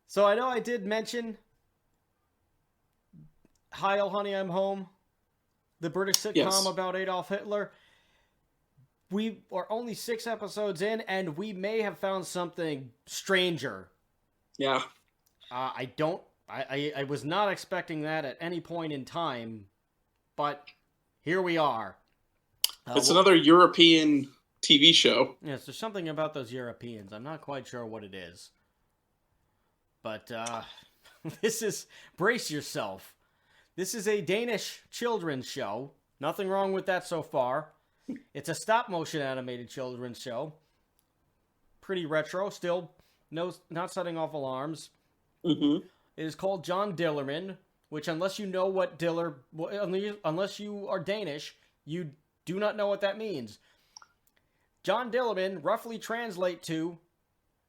So I know I did mention Heil Honey, I'm Home, the British sitcom Yes. about Adolf Hitler. We are only 6 episodes in, and we may have found something stranger. Yeah. I don't. I was not expecting that at any point in time, but here we are. It's another European TV show. Yes, there's something about those Europeans. I'm not quite sure what it is. But this is, brace yourself. This is a Danish children's show. Nothing wrong with that so far. It's a stop motion animated children's show. Pretty retro, still not setting off alarms. Mm-hmm. It is called John Dillermand, which unless you know what unless you are Danish, you do not know what that means. John Dillermand roughly translate to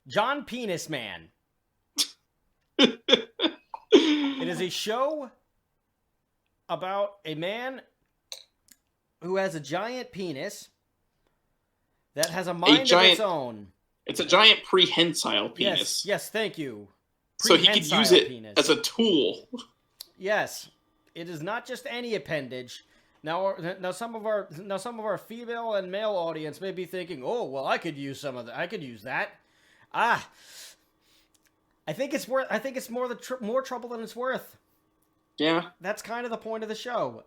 John Penis Man. It is a show about a man who has a giant penis that has a mind of its own. It's a giant prehensile penis. Yes, thank you. So he could use it as a tool. Yes, it is not just any appendage. Now some of our female and male audience may be thinking, "Oh, well, I could use some of that. I could use that." I think it's more trouble than it's worth. Yeah. That's kind of the point of the show.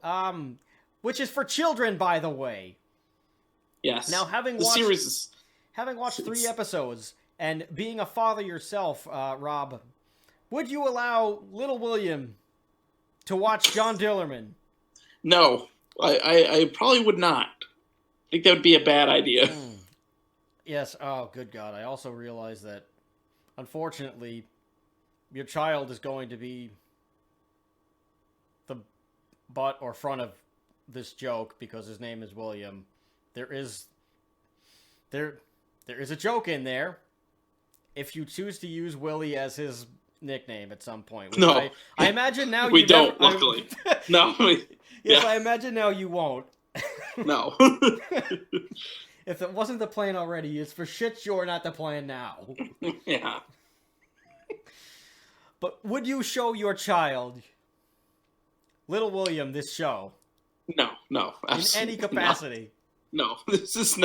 Which is for children, by the way. Yes. Now, having watched 3 episodes and being a father yourself, Rob, would you allow little William to watch John Dillermand? No, I probably would not. I think that would be a bad idea. Yes. Oh, good God. I also realize that, unfortunately, your child is going to be the butt or front of this joke because his name is William. There is a joke in there if you choose to use Willie as his nickname at some point. No. I imagine now we don't, luckily. No. Yes, I imagine now you won't. No. If it wasn't the plan already, it's for shit sure not the plan now. Yeah. But would you show your child, little William, this show? No. In any capacity? No. This is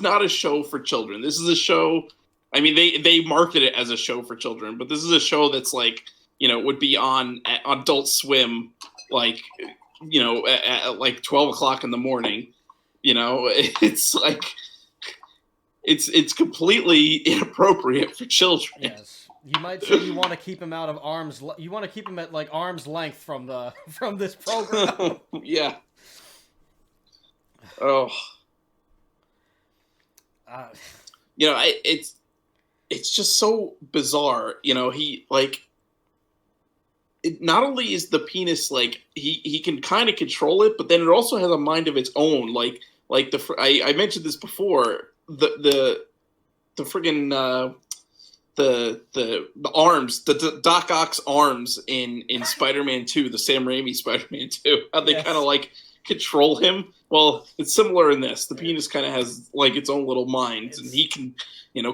not a show for children. This is a show. I mean, they market it as a show for children, but this is a show that's like, would be on Adult Swim, like, at like 12 o'clock in the morning. It's like, it's completely inappropriate for children. Yes. You might say you want to keep him out of arm's. You want to keep him at like arm's length from this program. Yeah. Oh. It's just so bizarre. He like. It not only is the penis like he can kind of control it, but then it also has a mind of its own. Like I mentioned this before. The friggin' the arms, the Doc Ock's arms in Spider-Man 2, the Sam Raimi Spider-Man 2, how they kind of like control him. Well, it's similar in this. The penis kind of has like its own little mind, and he can,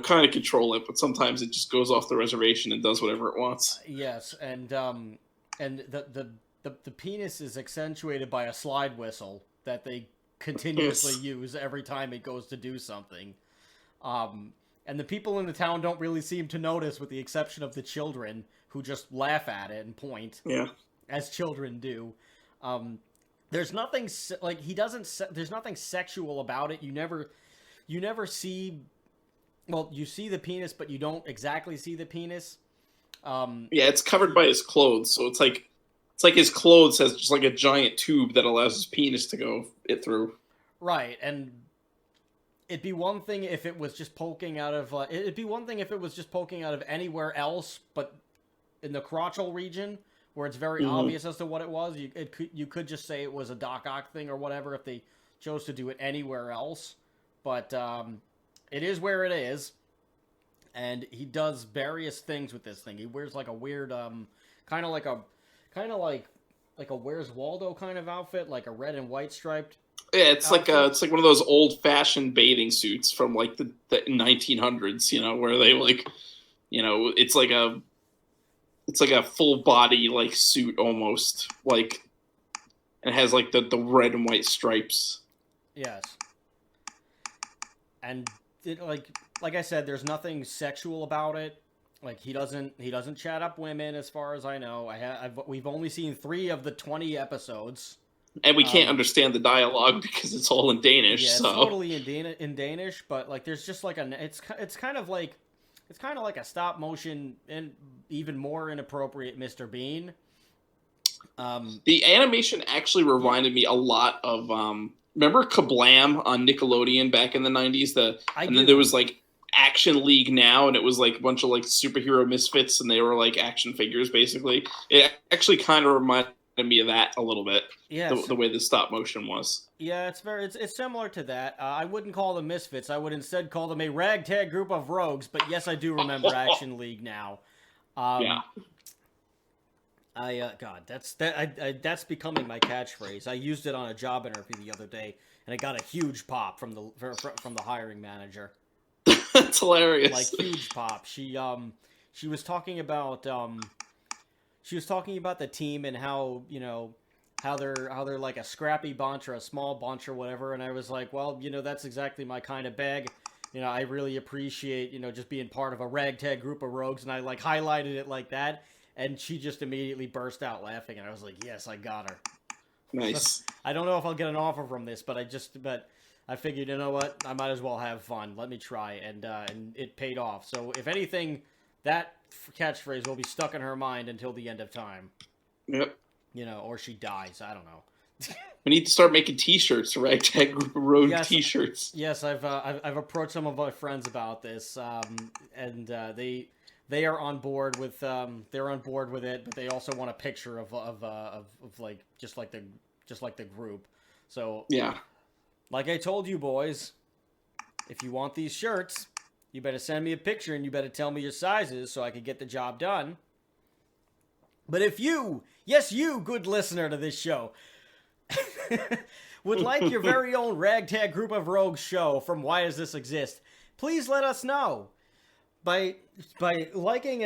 kind of control it, but sometimes it just goes off the reservation and does whatever it wants. Yes, and the penis is accentuated by a slide whistle that they continuously use every time it goes to do something. And the people in the town don't really seem to notice, with the exception of the children, who just laugh at it and point. Yeah. As children do. There's nothing like there's nothing sexual about it. You never see. Well, you see the penis, but you don't exactly see the penis. Yeah, it's covered by his clothes, so it's like his clothes has just like a giant tube that allows his penis to go through. Right, and it'd be one thing if it was just poking out of. It'd be one thing if it was just poking out of anywhere else, but in the crotchal region, where it's very obvious as to what it was, you could just say it was a Doc Ock thing or whatever if they chose to do it anywhere else. But it is where it is, and he does various things with this thing. He wears like a weird, kind of like a Where's Waldo kind of outfit, like a red and white striped. Yeah, it's outfit. It's like one of those old fashioned bathing suits from like the 1900s, where they like, it's like a it's like a full body like suit almost, like it has like the red and white stripes. Yes. And it, like I said, there's nothing sexual about it. Like he doesn't chat up women as far as I know. We've only seen 3 of the 20 episodes. And we can't understand the dialogue because it's all in Danish. Yeah, it's so. totally in Danish, but like there's just like it's kind of like a stop motion and even more inappropriate Mr. Bean. The animation actually reminded me a lot of remember Kablam on Nickelodeon back in the 90s? Then there was like Action League Now, and it was like a bunch of like superhero misfits, and they were like action figures basically. It actually kind of reminded me of that a little bit. Yeah, the way the stop motion was. Yeah, it's similar to that. I wouldn't call them misfits. I would instead call them a ragtag group of rogues. But yes, I do remember Action League Now. Yeah. God, that's becoming my catchphrase. I used it on a job interview the other day, and I got a huge pop from the hiring manager. That's hilarious. Like huge pop. She was talking about the team and how how they're like a scrappy bunch or a small bunch or whatever, and I was like, well, that's exactly my kind of bag. I really appreciate just being part of a ragtag group of rogues, and I like highlighted it like that. And she just immediately burst out laughing, and I was like, yes, I got her. Nice. I don't know if I'll get an offer from this, but I figured, you know what? I might as well have fun. Let me try, and it paid off. So if anything, that catchphrase will be stuck in her mind until the end of time. Yep. Or she dies. I don't know. We need to start making T-shirts, ragtag group of rogue T-shirts. Yes, I've approached some of my friends about this, and they are on board with it, but they also want a picture of like just like the group. So yeah, like I told you boys, if you want these shirts, you better send me a picture and you better tell me your sizes so I can get the job done. But if you, yes you, good listener to this show, would like your very own ragtag group of rogues show from Why Does This Exist, please let us know. By liking,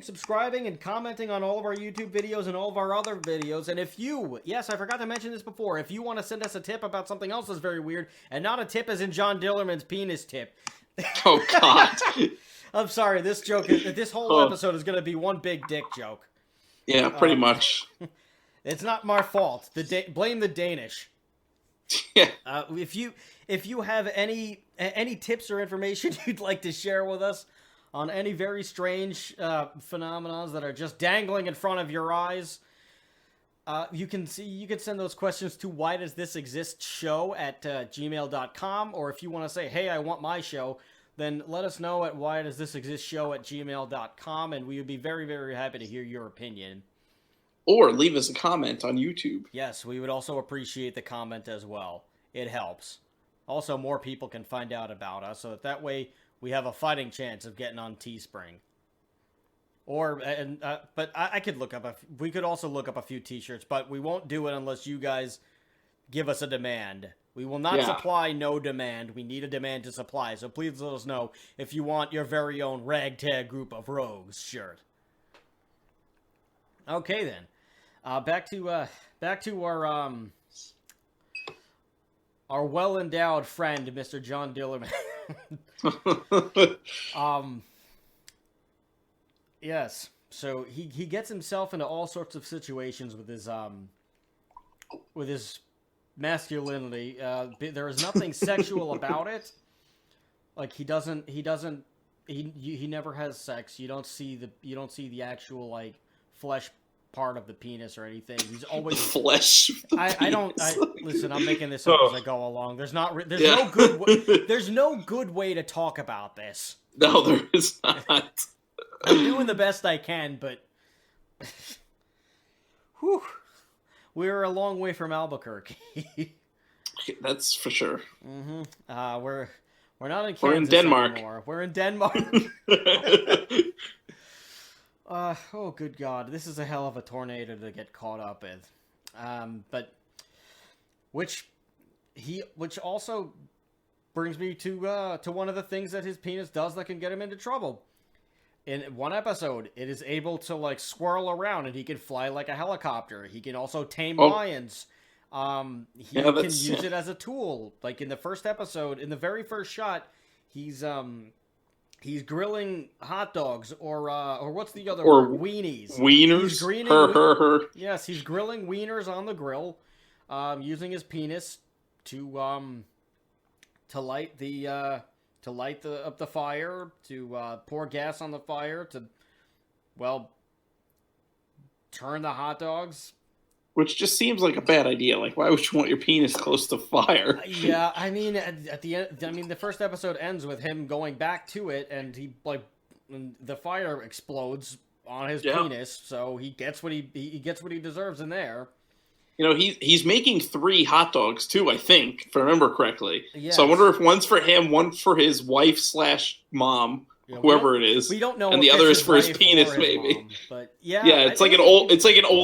subscribing, and commenting on all of our YouTube videos and all of our other videos. And if you, yes, I forgot to mention this before, if you want to send us a tip about something else that's very weird, and not a tip as in John Dillermand's penis tip. Oh, God. I'm sorry, this whole episode is going to be one big dick joke. Yeah, pretty much. It's not my fault. Blame the Danish. Yeah. If you have any tips or information you'd like to share with us on any very strange phenomena that are just dangling in front of your eyes, you can send those questions to whydoesthisexistshow at gmail.com, or if you want to say, hey, I want my show, then let us know at whydoesthisexistshow at gmail.com, and we would be very, very happy to hear your opinion. Or leave us a comment on YouTube. Yes, we would also appreciate the comment as well. It helps. Also, more people can find out about us, so that way we have a fighting chance of getting on Teespring. But I could look up we could also look up a few T-shirts, but we won't do it unless you guys give us a demand. We will not supply no demand. We need a demand to supply, so please let us know if you want your very own ragtag group of rogues shirt. Okay then, back to our well-endowed friend, Mr. John Dillermand. Yes. So he gets himself into all sorts of situations with his masculinity. There is nothing sexual about it. Like he never has sex. You don't see the actual like flesh part of the penis or anything. He's always flesh. Listen, I'm making this up as I go along. There's no good way to talk about this. No, there is not. I'm doing the best I can, but whew, we're a long way from Albuquerque. That's for sure. Mm-hmm. We're not in Kansas. We're in Denmark anymore. We're in Denmark. Oh, good God. This is a hell of a tornado to get caught up with. But which also brings me to one of the things that his penis does that can get him into trouble. in one episode, it is able to like swirl around, and he can fly like a helicopter. He can also tame lions. He Yeah, can use it as a tool. Like in the first episode, in the very first shot, he's grilling hot dogs or what's the other word? Weenies. Wieners. Yes, he's grilling wieners on the grill, using his penis to light up the fire, to pour gas on the fire, to turn the hot dogs. Which just seems like a bad idea. Like, why would you want your penis close to fire? Yeah, I mean, at the end, the first episode ends with him going back to it, and the fire explodes on his penis, so he gets what he gets what he deserves in there. You know, he's making 3 hot dogs too, I think, if I remember correctly. Yes. So I wonder if one's for him, one for his wife / mom. Yeah, whoever it is, we don't know, and the other is for his penis, maybe. Mom, but yeah, it's like an old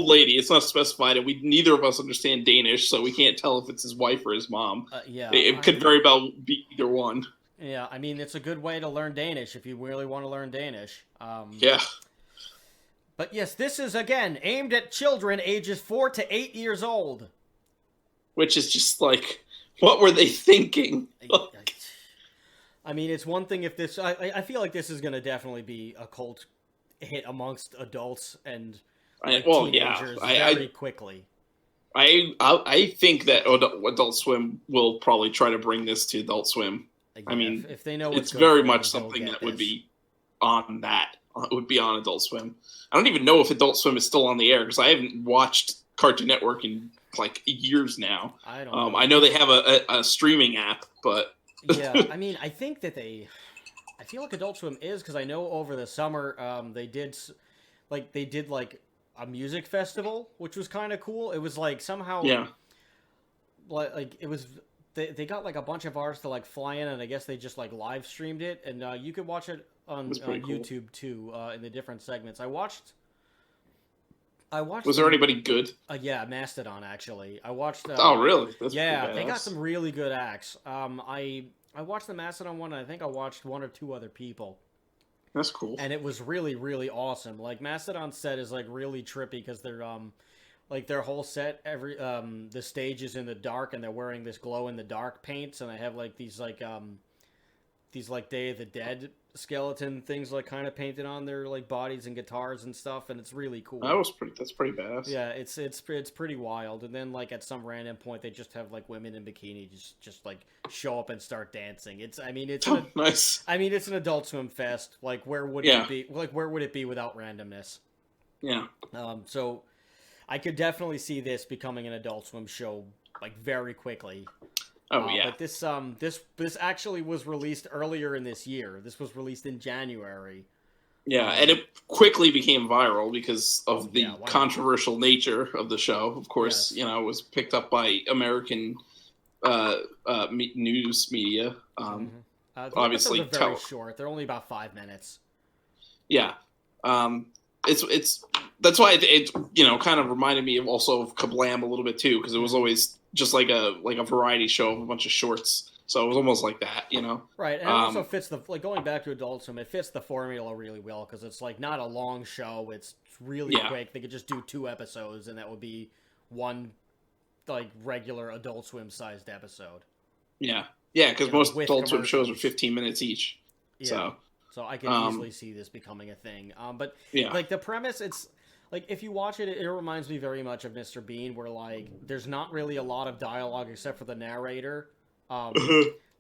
lady. It's not specified, and neither of us understand Danish, so we can't tell if it's his wife or his mom. It could very well be either one. Yeah, I mean, it's a good way to learn Danish if you really want to learn Danish. Yeah. But yes, this is again aimed at children ages 4 to 8 years old. Which is just like, what were they thinking? I mean, it's one thing if this... I feel like this is going to definitely be a cult hit amongst adults and teenagers very quickly. I think that Adult Swim will probably try to bring this to Adult Swim. Yeah, I mean, if they know it's very much something that would be on that. It would be on Adult Swim. I don't even know if Adult Swim is still on the air because I haven't watched Cartoon Network in like years now. I don't know. I know they have a streaming app, but... Yeah, I mean, I think that I feel like Adult Swim is, because I know over the summer they did a music festival, which was kind of cool. It was like somehow like it was they got like a bunch of artists to like fly in, and I guess they just like live streamed it, and you could watch it on YouTube too, in the different segments. I watched. Was there anybody good? Yeah, Mastodon actually. I watched. Oh, really? That's they got some really good acts. I watched the Mastodon one, and I think I watched 1 or 2 other people. That's cool. And it was really, really awesome. Like Mastodon's set is like really trippy because they're like their whole set, the stage is in the dark, and they're wearing this glow in the dark paints, and they have like these Day of the Dead skeleton things like kind of painted on their like bodies and guitars and stuff, and it's really cool. That's pretty badass. Yeah, it's pretty wild. And then like at some random point they just have like women in bikini just like show up and start dancing. It's nice. I mean, it's an Adult Swim fest. Like where would it be? Like where would it be without randomness? Yeah. So I could definitely see this becoming an Adult Swim show like very quickly. Oh yeah. But this actually was released earlier in this year. This was released in January. Yeah, and it quickly became viral because of the controversial nature of the show. Of course, it was picked up by American news media. Obviously, they're very short. They're only about 5 minutes. Yeah, it's that's why it kind of reminded me of Kablam a little bit too, because it was always just like a variety show of a bunch of shorts. So it was almost like that, Right, and it also fits going back to Adult Swim, it fits the formula really well, because it's like not a long show, it's really quick. They could just do 2 episodes, and that would be one like regular Adult Swim sized episode. Yeah, because most Adult Swim shows are 15 minutes each. Yeah. So I can easily see this becoming a thing. But like the premise, it's like if you watch it, it reminds me very much of Mr. Bean, where like there's not really a lot of dialogue except for the narrator.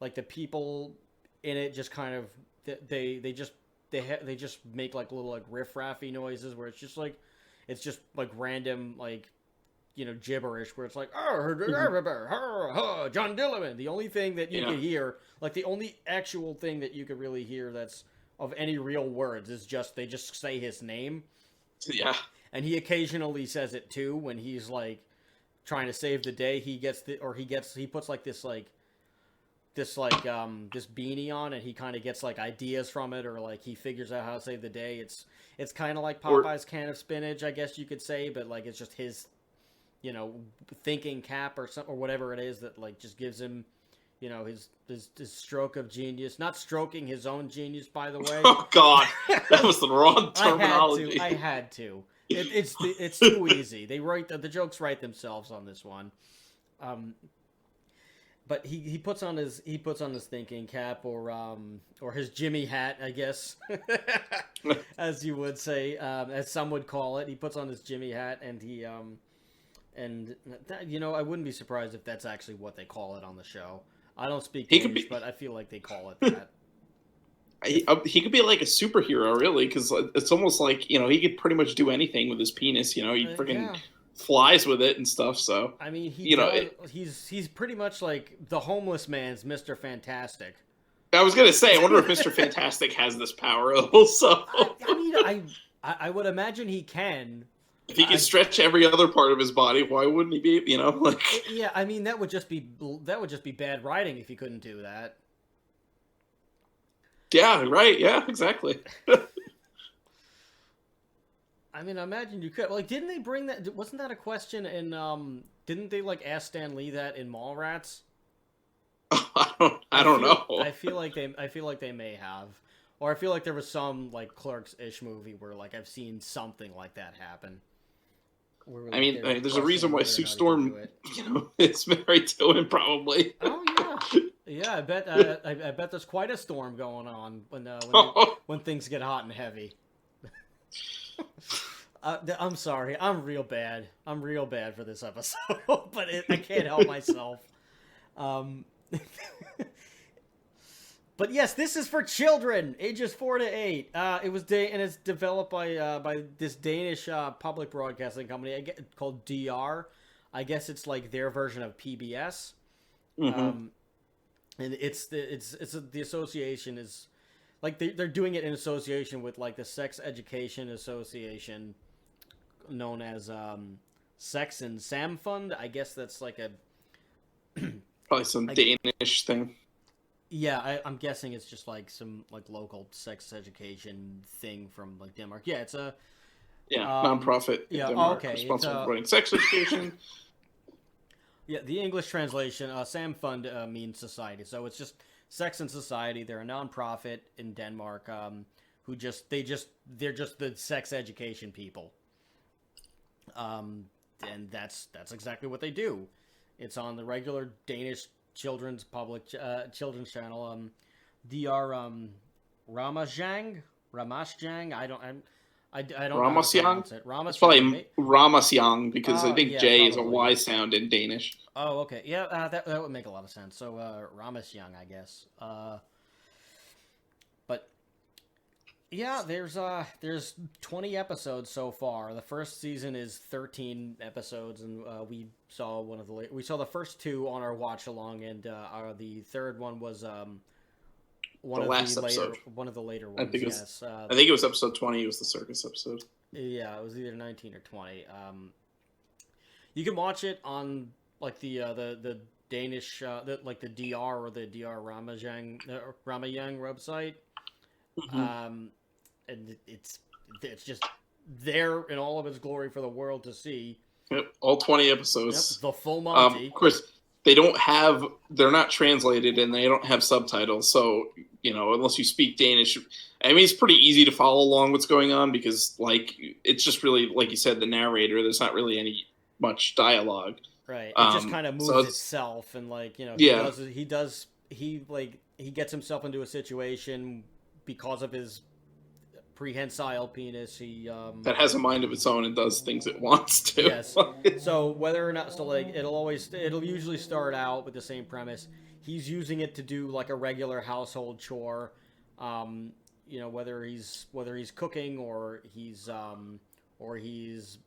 Like the people in it just kind of they just make like little like riff-raffy noises where it's just like random like gibberish where it's like John Dillermand. The only thing that you could hear, like the only actual thing that you could really hear that's of any real words is just they just say his name. Yeah. And he occasionally says it too when he's like trying to save the day. He puts like this beanie on, and he kind of gets like ideas from it, or like he figures out how to save the day. It's kind of like Popeye's can of spinach, I guess you could say, but like it's just his thinking cap or something or whatever it is that like just gives him you know, his stroke of genius. Not stroking his own genius, by the way. Oh God, that was the wrong terminology. I had to. It's too easy. They write the jokes write themselves on this one. But he puts on his thinking cap or his Jimmy hat, I guess, as you would say, as some would call it. He puts on his Jimmy hat, and he and that, you know, I wouldn't be surprised if that's actually what they call it on the show. I don't speak Danish, but I feel like they call it that. He could be like a superhero, really, because it's almost like, you know, he could pretty much do anything with his penis. You know, he freaking flies with it and stuff. So I mean, he's pretty much like the homeless man's Mr. Fantastic. I was gonna say, I wonder if Mr. Fantastic has this power also. I mean, I would imagine he can. If he can stretch every other part of his body, why wouldn't he be? You know, like yeah. I mean, that would just be bad writing if he couldn't do that. Yeah, right. Yeah, exactly. I mean, I imagine you could. Like, didn't they bring that? Wasn't that a question in? Didn't they like ask Stan Lee that in Mallrats? I don't know. I feel like they may have, or I feel like there was some like Clerks-ish movie where like I've seen something like that happen. Where, like, I mean, there's a reason why Sue Storm, you know, is married to him, probably. Oh yeah. Yeah, I bet. I bet there's quite a storm going on when things get hot and heavy. I'm sorry. I'm real bad. I'm real bad for this episode, but I can't help myself. But yes, this is for children, ages 4 to 8. And it's developed by this Danish public broadcasting company called DR. I guess it's like their version of PBS. Mm-hmm. And the association is like they're doing it in association with like the Sex Education Association, known as Sex and Samfund. I guess that's like a probably some Danish thing. Yeah, I'm guessing it's just like some like local sex education thing from like Denmark. Yeah, it's a nonprofit. Yeah, Denmark, okay, responsible for running sex education. Yeah, the English translation, Samfund means society, so it's just Sex and Society. They're a nonprofit in Denmark who they're just the sex education people. And that's exactly what they do. It's on the regular Danish children's channel. DR Ramashjang. I don't know how to pronounce it. It's probably Ramasyang because I think J is a Y sound in Danish. Oh, okay. Yeah, that would make a lot of sense. So Ramasyang, I guess. But yeah, there's 20 episodes so far. The first season is 13 episodes, and we saw the first 2 on our watch along, and the third one was one of the later ones. I think it was episode 20. It was the circus episode. Yeah, it was either 19 or 20. You can watch it on like the Danish, like the DR or the DR Ramayang website. Mm-hmm. And it's just there in all of its glory for the world to see. Yep, all 20 episodes. Yep, the full Monty. Of course, they're not translated and they don't have subtitles. So, you know, unless you speak Danish, I mean, it's pretty easy to follow along what's going on because, like, it's just really, like you said, the narrator. There's not really much dialogue. Right. It just kind of moves itself, and, like, you know, he gets himself into a situation because of his prehensile penis. That has a mind of its own and does things it wants to. Yes. So whether or not, it'll usually start out with the same premise. He's using it to do like a regular household chore. You know, whether he's cooking or he's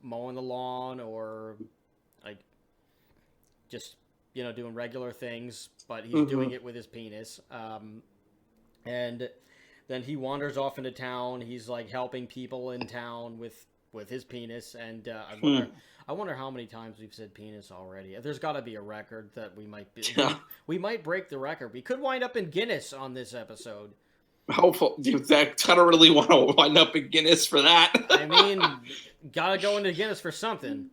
mowing the lawn or like just, you know, doing regular things, but he's mm-hmm. doing it with his penis. And then he wanders off into town. He's like helping people in town with his penis. And I wonder how many times we've said penis already. There's got to be a record that we might we might break the record. We could wind up in Guinness on this episode. Hopefully, I kind of really want to wind up in Guinness for that. I mean, gotta go into Guinness for something.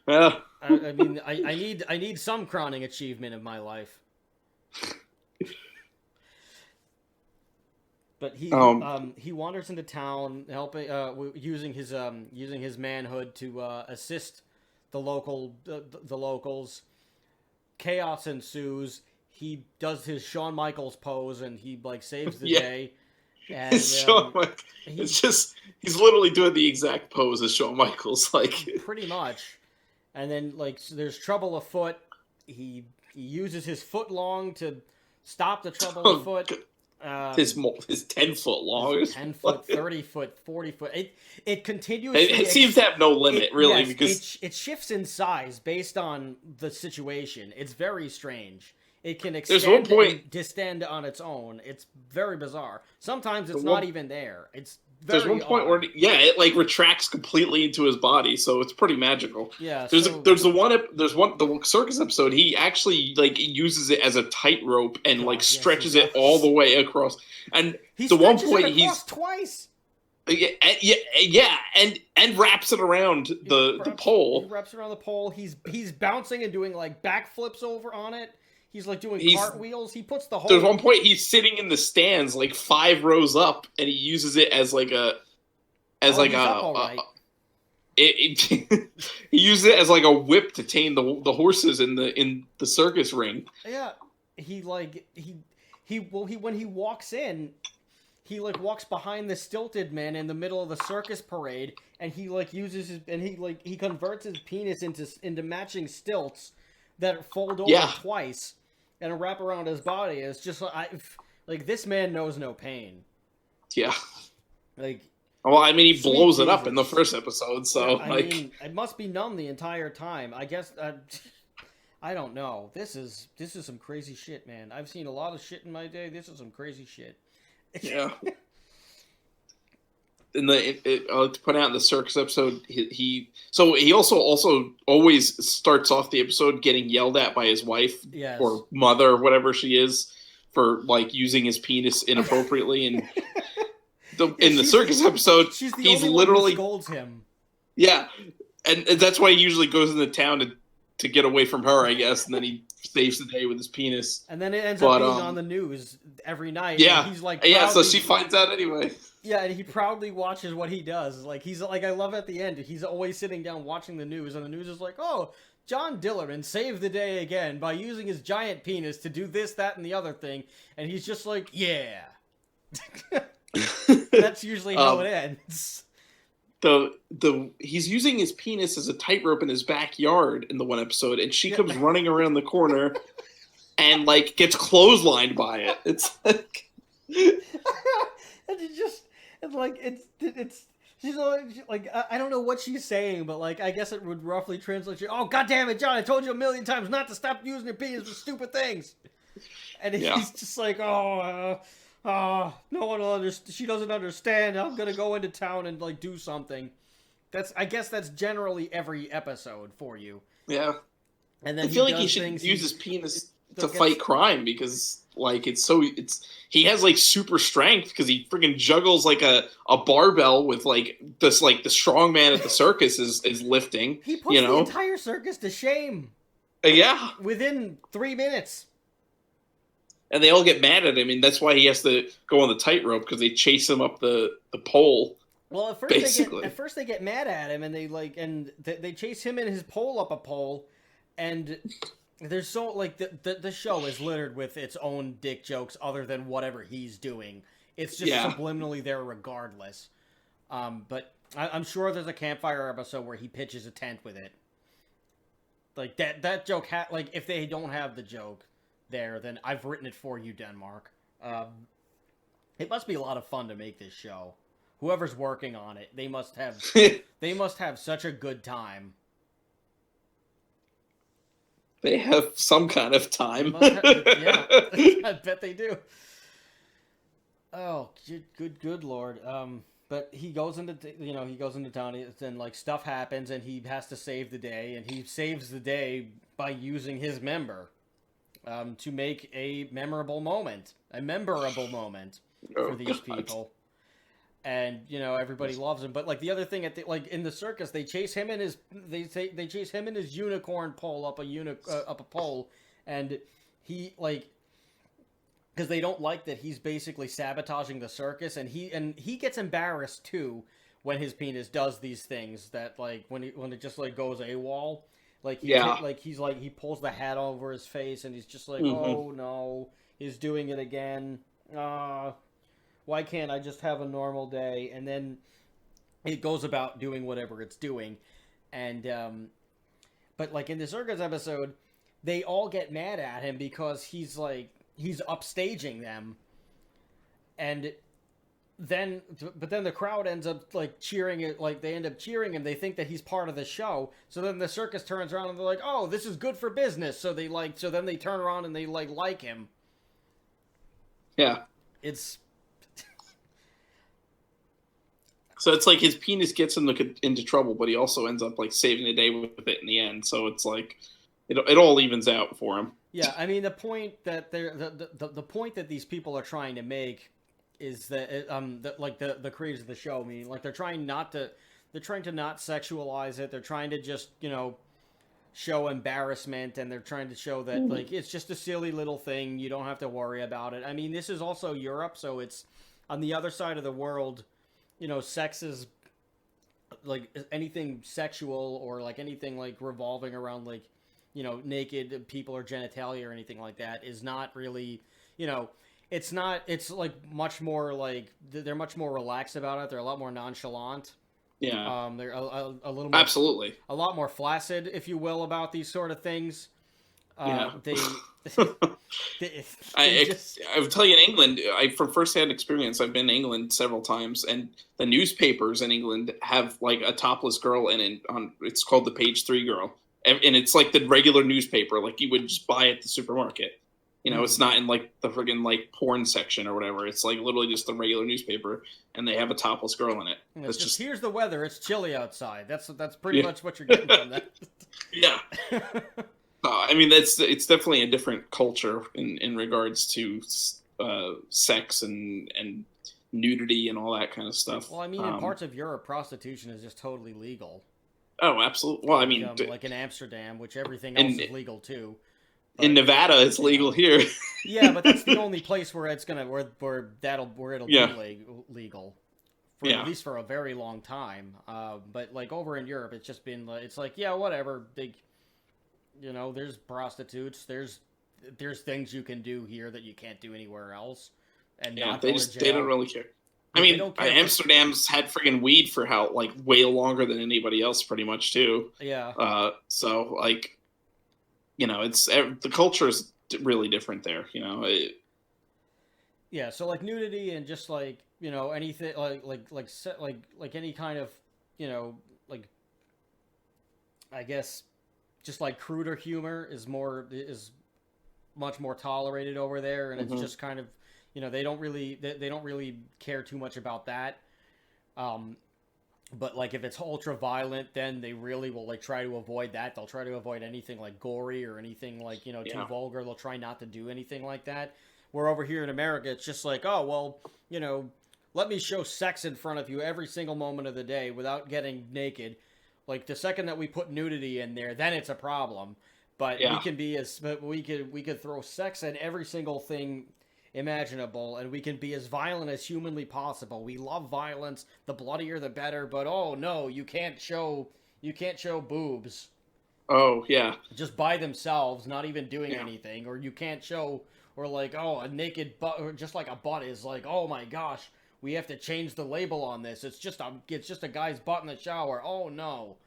Yeah. I mean, I need some crowning achievement in my life. But he wanders into town, helping using his manhood to assist the locals. Chaos ensues. He does his Shawn Michaels pose and he like saves the day. And it's just he's literally doing the exact pose as Shawn Michaels, like pretty much. And then like there's trouble afoot. He uses his foot long to stop the trouble afoot. His 10-foot long, 10-foot, 30-foot, 40-foot. It continues. It seems to have no limit, really, yes, because it shifts in size based on the situation. It's very strange. It can there's one extend point, and distend on its own. It's very bizarre. Sometimes it's not even there. It's very there's one point odd. where it like retracts completely into his body, so it's pretty magical. Yeah. There's the circus episode. He actually like uses it as a tightrope and like stretches it all the way across. And he the one stretches point it he's twice. Yeah, and wraps it around the pole. He wraps around the pole. He's bouncing and doing like backflips over on it. He's like doing cartwheels. He puts the whole. There's one point he's sitting in the stands, like 5 rows up, and he uses it as like a, he uses it as like a whip to tame the horses in the circus ring. Yeah, when he walks in, he like walks behind the stilted man in the middle of the circus parade, and he like uses he converts his penis into matching stilts that fold over twice and wrap around his body. It's just like this man knows no pain. Yeah. Like. Well, I mean, he blows it up in the first episode, so I mean, it must be numb the entire time. I guess. I don't know. This is some crazy shit, man. I've seen a lot of shit in my day. This is some crazy shit. Yeah. To put out in the circus episode, he also always starts off the episode getting yelled at by his wife or mother, whatever she is, for like using his penis inappropriately. And in the circus episode, he's literally scolds him. Yeah, and that's why he usually goes into town to get away from her, I guess, and then he saves the day with his penis. And then it ends up being on the news every night. Yeah, and he's like, so she finds out anyway. Yeah, and he proudly watches what he does. Like he's like, I love at the end. He's always sitting down watching the news, and the news is like, oh, John Dillermand saved the day again by using his giant penis to do this, that, and the other thing, and he's just like, yeah. That's usually how it ends. He's using his penis as a tightrope in his backyard in the one episode, and she comes running around the corner and like gets clotheslined by it. It's like, and it's she's like I don't know what she's saying, but like I guess it would roughly translate to, oh god damn it, John, I told you a million times not to stop using your penis for stupid things. And he's just like, no one will understand. She doesn't understand. I'm gonna go into town and like do something. I guess that's generally every episode for you. Yeah. And then I feel like he should use his penis to fight crime, because like he has like super strength because he freaking juggles like a barbell with like the strong man at the circus is lifting. He puts the entire circus to shame. Yeah. Within 3 minutes. And they all get mad at him, and that's why he has to go on the tightrope, because they chase him up the pole. Well, at first they get mad at him, and they chase him and his pole up a pole, and there's so like the show is littered with its own dick jokes other than whatever he's doing. It's just subliminally there regardless. But I'm sure there's a campfire episode where he pitches a tent with it. Like that joke like if they don't have the joke there, then I've written it for you, Denmark. It must be a lot of fun to make this show. Whoever's working on it, they must have such a good time. They have some kind of time. Yeah, I bet they do. Oh, good lord. But he goes into town, and like stuff happens, and he has to save the day, and he saves the day by using his member. To make a memorable moment for these people. And, everybody loves him. But, like, the other thing, in the circus, they chase him and his unicorn pole up a pole. And he, like, because they don't like that he's basically sabotaging the circus, and he gets embarrassed too when his penis does these things that like when it just like goes AWOL. Like he pulls the hat over his face and he's just like, oh no, he's doing it again. Why can't I just have a normal day? And then it goes about doing whatever it's doing, and but like in the circus episode, they all get mad at him because he's upstaging them, and then the crowd ends up like cheering it, like they end up cheering him. They think that he's part of the show. So then the circus turns around and they're like, "Oh, this is good for business." So then they turn around and they like him. Yeah. It's so it's like his penis gets him into trouble, but he also ends up like saving the day with it in the end. So it's like it all evens out for him. Yeah, I mean the point that the point that these people are trying to make is that the creators of the show, I mean, like they're trying to not sexualize it. They're trying to just, show embarrassment, and they're trying to show that like it's just a silly little thing. You don't have to worry about it. I mean, this is also Europe, so it's on the other side of the world. Sex is like anything sexual or like anything like revolving around like naked people or genitalia or anything like that is not really it's like much more like they're much more relaxed about it. They're a lot more nonchalant. Yeah. They're a little more, absolutely a lot more flaccid, if you will, about these sort of things. Yeah. I would tell you in England, from firsthand experience, I've been in England several times, and the newspapers in England have like a topless girl in it. It's called the Page 3 Girl, and it's like the regular newspaper, like you would just buy at the supermarket. It's not in like the friggin' like porn section or whatever. It's like literally just a regular newspaper, and they have a topless girl in it. It's just here's the weather. It's chilly outside. That's pretty much what you're getting from that. Yeah. I mean, it's definitely a different culture in regards to sex and nudity and all that kind of stuff. Well, I mean, in parts of Europe, prostitution is just totally legal. Oh, absolutely. Well, I mean, like in Amsterdam, which everything else is legal too. But, in Nevada, it's legal here. Yeah, but that's the only place where it's gonna where it'll be legal. At least for a very long time. But like over in Europe, it's just been it's like whatever. There's prostitutes. There's things you can do here that you can't do anywhere else. And they don't really care. I mean, Amsterdam's had friggin' weed for way longer than anybody else, pretty much too. Yeah. So like. It's the culture is really different there. Yeah. So like nudity and just like anything like any kind of like I guess just like cruder humor is much more tolerated over there, and it's just kind of they don't really care too much about that. But like if it's ultra violent, then they really will like try to avoid that. They'll try to avoid anything like gory or anything like too vulgar. They'll try not to do anything like that. Where over here in America, it's just like, oh well, let me show sex in front of you every single moment of the day without getting naked. Like the second that we put nudity in there, then it's a problem. But we could throw sex in every single thing imaginable, and we can be as violent as humanly possible. We love violence. The bloodier the better, but oh no, you can't show boobs. Oh yeah. Just by themselves, not even doing anything. Or you can't show, or like, oh, a naked butt, or just like a butt is like, oh my gosh, we have to change the label on this. It's just a guy's butt in the shower. Oh no.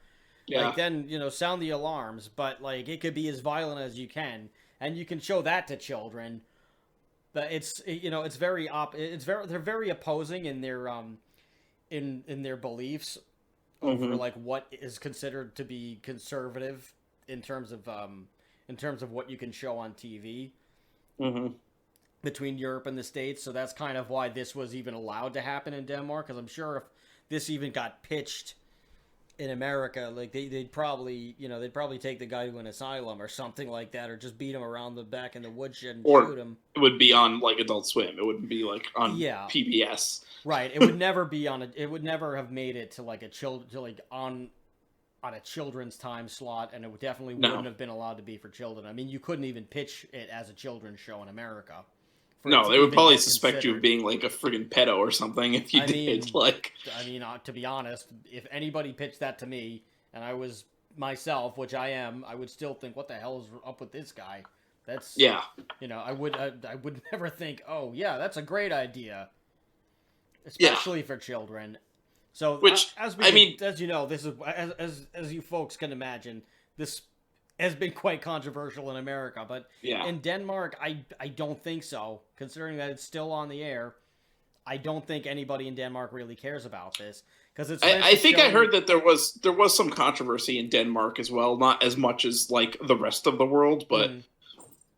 Yeah. Like then, sound the alarms, but like it could be as violent as you can, and you can show that to children. But they're very opposing in their in their beliefs over like what is considered to be conservative in terms of what you can show on TV between Europe and the States. So that's kind of why this was even allowed to happen in Denmark, because I'm sure if this even got pitched in America, like they'd probably take the guy to an asylum or something like that, or just beat him around the back in the woodshed and shoot him. It would be on like Adult Swim. It wouldn't be like on PBS. Right. It would never be it would never have made it to like on a children's time slot, and it definitely wouldn't have been allowed to be for children. I mean, you couldn't even pitch it as a children's show in America for it No, to they would even probably get suspect you of considered. being like a friggin' pedo or something if you I did. mean, Like, to be honest, if anybody pitched that to me and I was myself, which I am, I would still think, what the hell is up with this guy? That's, yeah, I would never think, oh yeah, that's a great idea, yeah. especially for children. So, Which, I mean, as you know, this is as you folks can imagine, this has been quite controversial in America, but yeah. in Denmark, I don't think so. Considering that it's still on the air, I don't think anybody in Denmark really cares about this because it's. I think I heard that there was some controversy in Denmark as well, not as much as like the rest of the world, but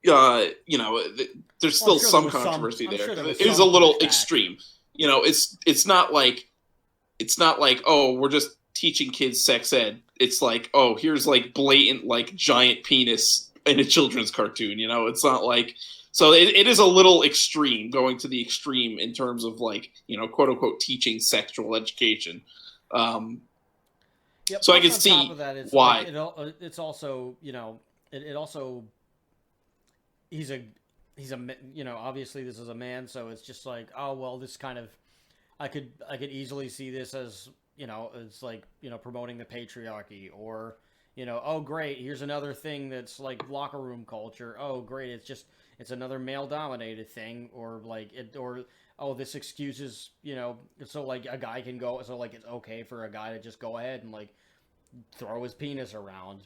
there's still some controversy there. It was a little extreme. It's not like, oh, we're just teaching kids sex ed. It's like, oh, here's like blatant like giant penis in a children's cartoon. It's not like. So it is a little extreme, going to the extreme in terms of like, quote unquote, teaching sexual education. So I can see top of that, why. Like it's also, it also, he's a, obviously this is a man, so it's just like, oh, well, this kind of, I could easily see this as, it's like, promoting the patriarchy, or, oh, great, here's another thing that's like locker room culture. Oh, great, it's another male-dominated thing, or like oh, this excuses, so like a guy can go, so like it's okay for a guy to just go ahead and like throw his penis around.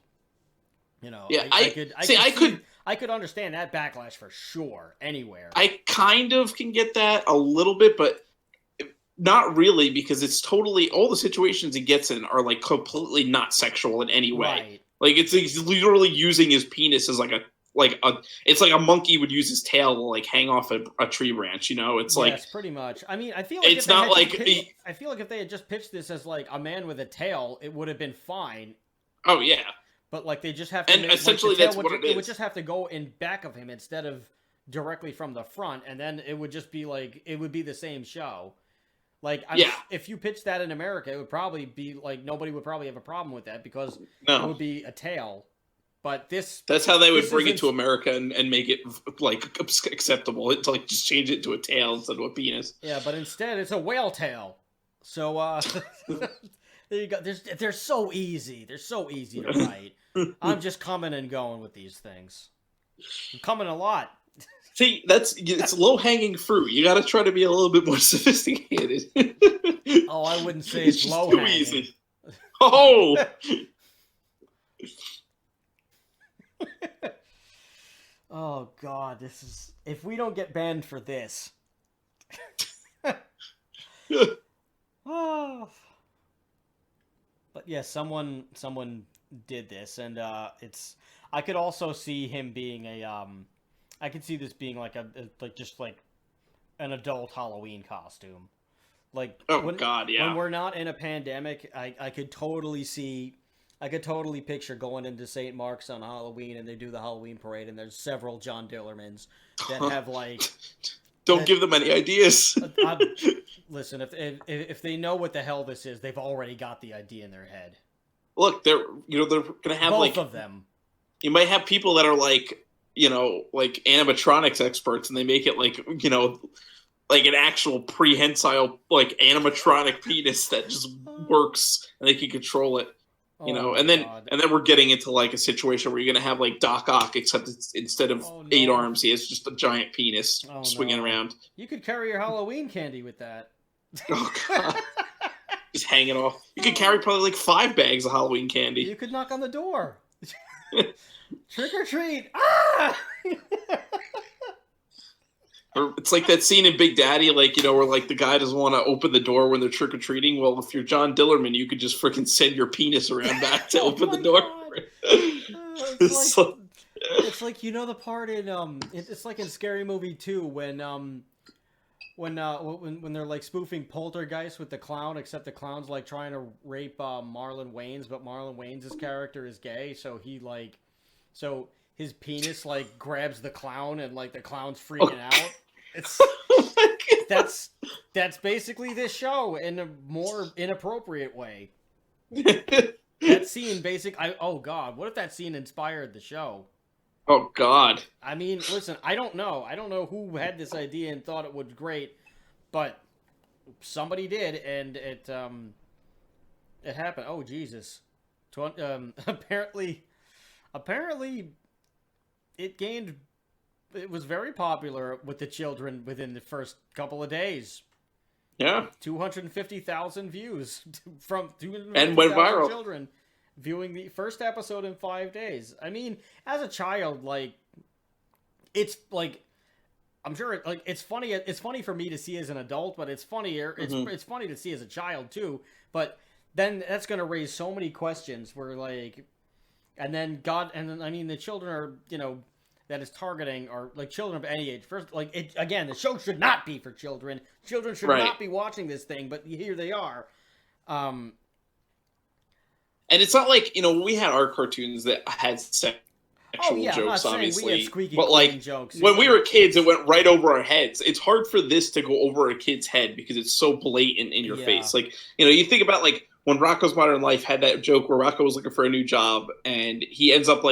Yeah, I could understand that backlash for sure anywhere. I kind of can get that a little bit, but not really, because it's totally, all the situations he gets in are like completely not sexual in any way. Right. Like he's literally using his penis as it's like a monkey would use his tail to like hang off a tree branch. It's like, yes, pretty much. I mean, I feel like it's not like I feel like if they had just pitched this as like a man with a tail, it would have been fine. Oh yeah. But like they just have to, and essentially that's what it is. It would just have to go in back of him instead of directly from the front, and then it would just be like, it would be the same show. Like, if you pitched that in America, it would probably be like, nobody would probably have a problem with that because it would be a tail. But that's how they would bring it to America and make it like acceptable. It's like just change it to a tail instead of a penis. Yeah, but instead it's a whale tail. So there you go. They're so easy. They're so easy to write. I'm just coming and going with these things. I'm coming a lot. See, it's low-hanging fruit. You got to try to be a little bit more sophisticated. Oh, I wouldn't say it's low-hanging. Too easy. Oh! Oh, God, this is... If we don't get banned for this... Oh... But yeah, someone did this, and it's... I could also see him being a... I could see this being like just like an adult Halloween costume. Like, God, yeah. When we're not in a pandemic, I could totally picture going into St. Mark's on Halloween, and they do the Halloween parade, and there's several John Dillermans that have like... Don't give them any ideas. Listen, if they know what the hell this is, they've already got the idea in their head. Look, they're gonna have both of them. You might have people that are like, like animatronics experts, and they make it like, like an actual prehensile, like animatronic penis that just works, and they can control it. And then we're getting into like a situation where you're gonna have like Doc Ock, except instead of 8 arms, he has just a giant penis swinging around. You could carry your Halloween candy with that. Oh God! Just hanging off. You could carry probably like 5 bags of Halloween candy. You could knock on the door. Trick or treat! Ah! Or it's like that scene in Big Daddy, like, where like the guy doesn't want to open the door when they're trick or treating. Well, if you're John Dillermand, you could just freaking send your penis around back to open the door. It's like the part in it's like in Scary Movie 2 when they're like spoofing Poltergeist with the clown, except the clown's like trying to rape Marlon Wayans, but Marlon Wayans' character is gay, so his penis like grabs the clown, and like the clown's freaking out. It's that's basically this show in a more inappropriate way. That scene oh God, what if that scene inspired the show? Oh God. I mean, listen, I don't know. I don't know who had this idea and thought it was great, but somebody did, and it happened. Oh Jesus! Apparently, it gained. It was very popular with the children within the first couple of days. Yeah. 250,000 views from And went 250,000 viral. children viewing the first episode in 5 days. I mean, as a child, like, it's like, I'm sure like it's funny. It's funny for me to see as an adult, but it's funnier. It's funny to see as a child too. But then that's gonna raise so many questions. Where like, and then I mean, the children are that is targeting are like children of any age. First, like it again, the show should not be for children. Children should Right. not be watching this thing. But here they are. And it's not like we had our cartoons that had sexual jokes, obviously. We had squeaky but clean like jokes. when we were kids, it went right over our heads. It's hard for this to go over a kid's head because it's so blatant in your face. Like you think about like when Rocko's Modern Life had that joke where Rocko was looking for a new job and he ends up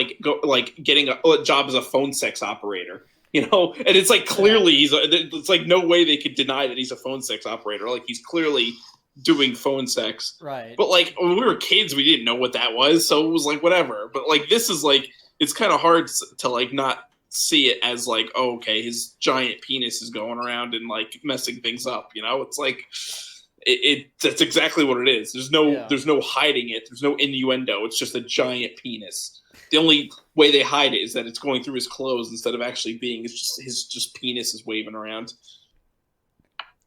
getting a job as a phone sex operator. And it's like clearly it's like no way they could deny that he's a phone sex operator. Like he's clearly doing phone sex. Right. But like when we were kids, we didn't know what that was, so it was like whatever. But like this is like it's kind of hard to like not see it as like, oh, okay, his giant penis is going around and like messing things up. It's like that's exactly what it is. There's no hiding it. There's no innuendo. It's just a giant penis. The only way they hide it is that it's going through his clothes instead of actually being. It's just his penis is waving around.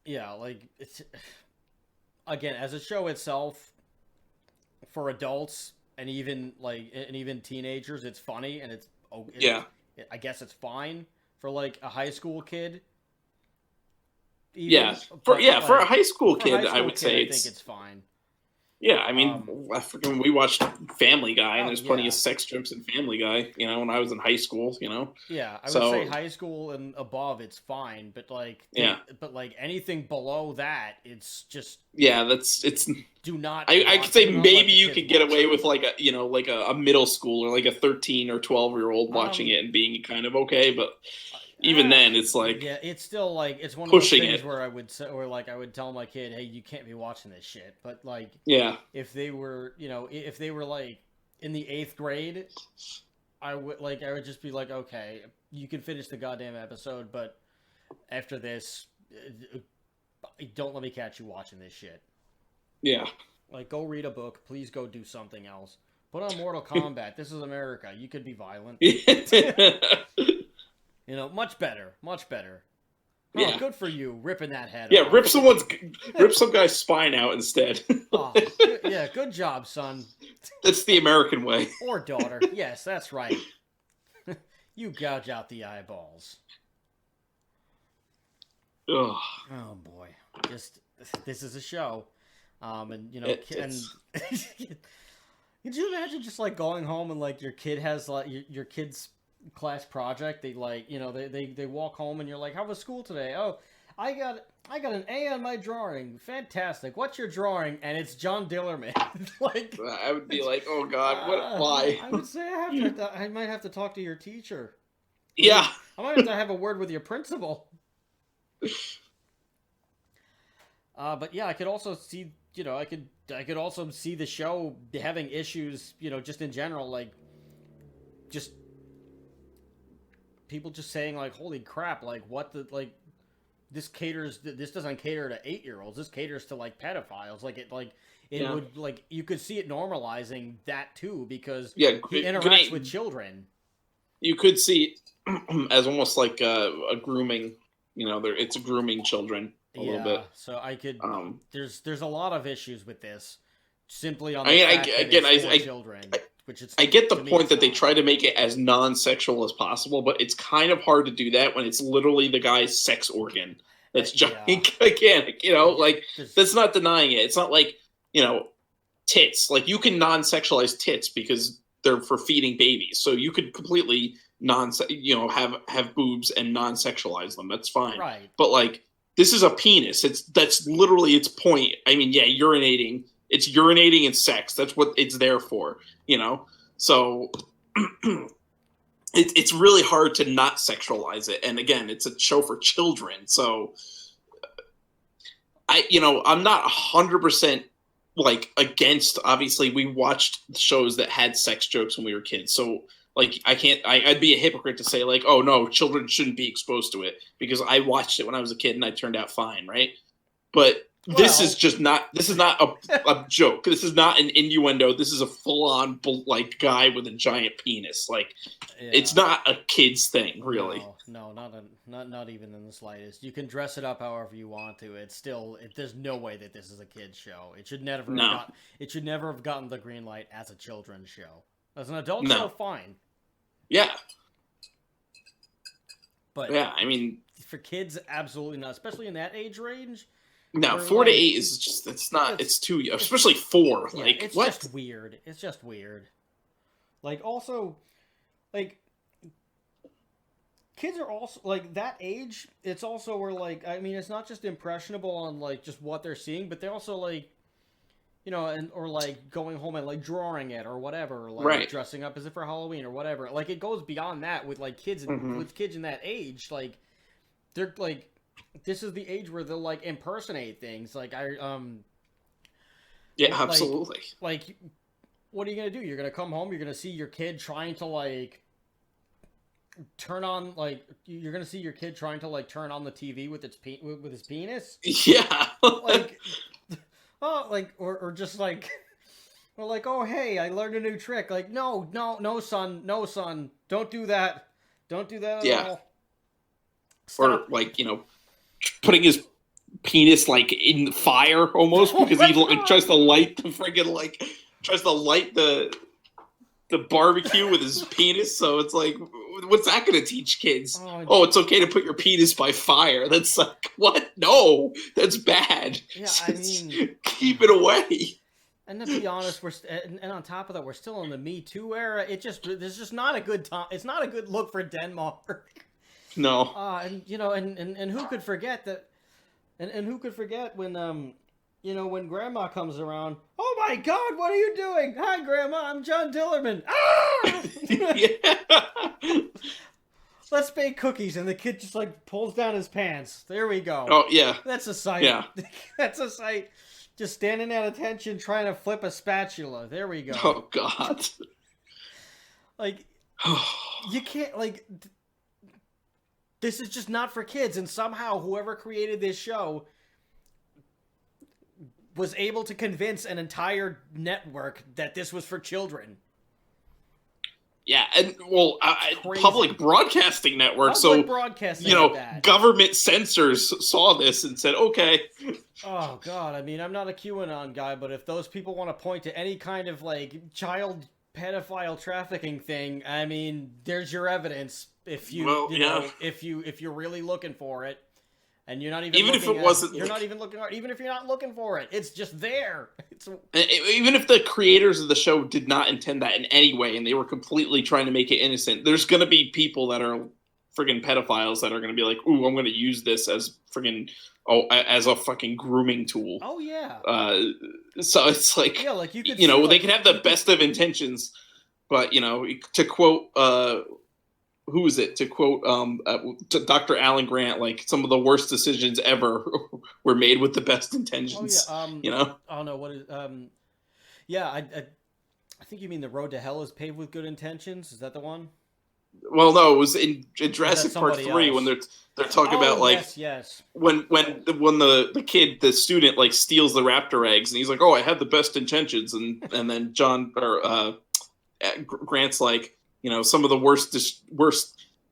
Yeah, like it's again as a show itself for adults and even teenagers, it's funny and I guess it's fine for like a high school kid. For a high school kid, I would say I think it's fine. Yeah, I mean, we watched Family Guy, and there's plenty of sex jokes in Family Guy. When I was in high school, Yeah, I would say high school and above, it's fine, but like anything below that, it's just it's. Do not. I could say maybe you could get away with like a middle schooler, like a 13 or 12-year-old watching it and being kind of okay, but. Even then, it's like it's still like it's one of those things it. where I would say, or like I would tell my kid, "Hey, you can't be watching this shit." But like, if they were, if they were like in the 8th grade, I would just be like, "Okay, you can finish the goddamn episode, but after this, don't let me catch you watching this shit." Yeah, like go read a book, please. Go do something else. Put on Mortal Kombat. This is America. You could be violent. Much better. Much better. Oh, yeah. Good for you, ripping that head off. Rip some guy's spine out instead. Good job, son. That's the American way. Or daughter. Yes, that's right. You gouge out the eyeballs. Ugh. Oh, boy. This is a show. And, could you imagine just, like, going home and, like, your kid has, like, your kid's class project, they they walk home and you're like, how was school today? Oh, I got an A on my drawing. Fantastic. What's your drawing? And it's John Dillermand. Like I would be like, oh God, why? I would say I might have to talk to your teacher. Yeah. I might have to have a word with your principal. But yeah, I could also see I could also see the show having issues, just in general, like just people just saying like, holy crap, like what the, like this doesn't cater to 8-year-olds. This caters to like pedophiles. Like it would like, you could see it normalizing that too, because he interacts with children. You could see it as almost like a grooming, it's grooming children a little bit. So I could, there's a lot of issues with this simply on children. I get the point that they try to make it as non-sexual as possible, but it's kind of hard to do that when it's literally the guy's sex organ that's gigantic. Like that's not denying it. It's not like tits. Like you can non-sexualize tits because they're for feeding babies, so you could completely have boobs and non-sexualize them. That's fine. Right. But like this is a penis. That's literally its point. I mean, urinating. It's urinating in sex. That's what it's there for, So it's really hard to not sexualize it. And again, it's a show for children, so I'm not 100% like against. Obviously, we watched shows that had sex jokes when we were kids, so like I'd be a hypocrite to say like, oh no, children shouldn't be exposed to it because I watched it when I was a kid and I turned out fine, right? But this is not a joke. This is not an innuendo. This is a full-on like guy with a giant penis. Like, it's not a kid's thing, really. No, not even in the slightest. You can dress it up however you want to. It's still there's no way that this is a kid's show. It should never have gotten the green light as a children's show. As an adult show, fine. Yeah. But yeah, I mean, for kids, absolutely not. Especially in that age range. No, 4 to 8 is just it's too, especially 4. Yeah, like it's what? Just weird. It's just weird. Like also, like kids are also like that age. It's also where like I mean, it's not just impressionable on like just what they're seeing, but they also like. Or like going home and like drawing it or whatever, like dressing up as if for Halloween or whatever. Like it goes beyond that with like kids with kids in that age. Like they're like, this is the age where they'll like impersonate things. Like yeah, absolutely. Like, what are you gonna do? You're gonna come home. You're gonna see your kid trying to like turn on like you're gonna see your kid trying to like turn on the TV with with his penis. Yeah, like. Oh, like, or just like, or like, oh, hey, I learned a new trick. Like, no, son, don't do that. Don't do that at all. Stop. Or, like, putting his penis, like, in fire, almost, because he like, tries to light the barbecue with his penis, so it's like, what's that going to teach kids? Oh, it's okay to put your penis by fire. That's like, what? No, that's bad. Yeah, I mean... Keep it away. And to be honest, and on top of that, we're still in the Me Too era. There's just not a good time. It's not a good look for Denmark. No. And who could forget that, and who could forget when, when Grandma comes around, oh my God, what are you doing? Hi, Grandma, I'm John Dillermand. Ah! Yeah. Let's bake cookies, and the kid just like pulls down his pants. There we go. Oh yeah. That's a sight. Yeah. That's a sight. Just standing at attention, trying to flip a spatula. There we go. Oh God. Like, you can't like. This is just not for kids, and somehow whoever created this show was able to convince an entire network that this was for children. Yeah, and well, public broadcasting network. So government censors saw this and said, "Okay." Oh God! I mean, I'm not a QAnon guy, but if those people want to point to any kind of like child pedophile trafficking thing, I mean, there's your evidence. If if you're really looking for it. And you're not even if it wasn't, you're not even looking hard. Even if you're not looking for it, it's just there. Even if the creators of the show did not intend that in any way, and they were completely trying to make it innocent, there's gonna be people that are friggin' pedophiles that are gonna be like, "Ooh, I'm gonna use this as as a fucking grooming tool." Oh yeah. So it's like, yeah, like you could, they can have the best of intentions, but to quote. Who is it? To quote Dr. Alan Grant, like some of the worst decisions ever were made with the best intentions. Oh yeah. Oh no. What is? Yeah. I think you mean The Road to Hell is paved with good intentions. Is that the one? Well, no. It was in Jurassic Park 3 when they're talking about like yes. when the kid, the student, like steals the raptor eggs and he's like, "Oh, I had the best intentions," and then Grant's like, some of the worst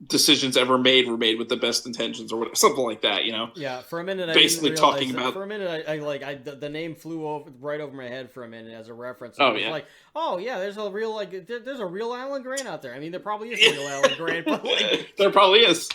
decisions ever made were made with the best intentions, or whatever, something like that. Yeah, for a minute, basically talking about. For a minute, the name flew right over my head for a minute as a reference. Oh yeah. Like, oh yeah, there's a real Alan Grant out there. I mean, there probably is a real Alan Grant, but like, there probably is.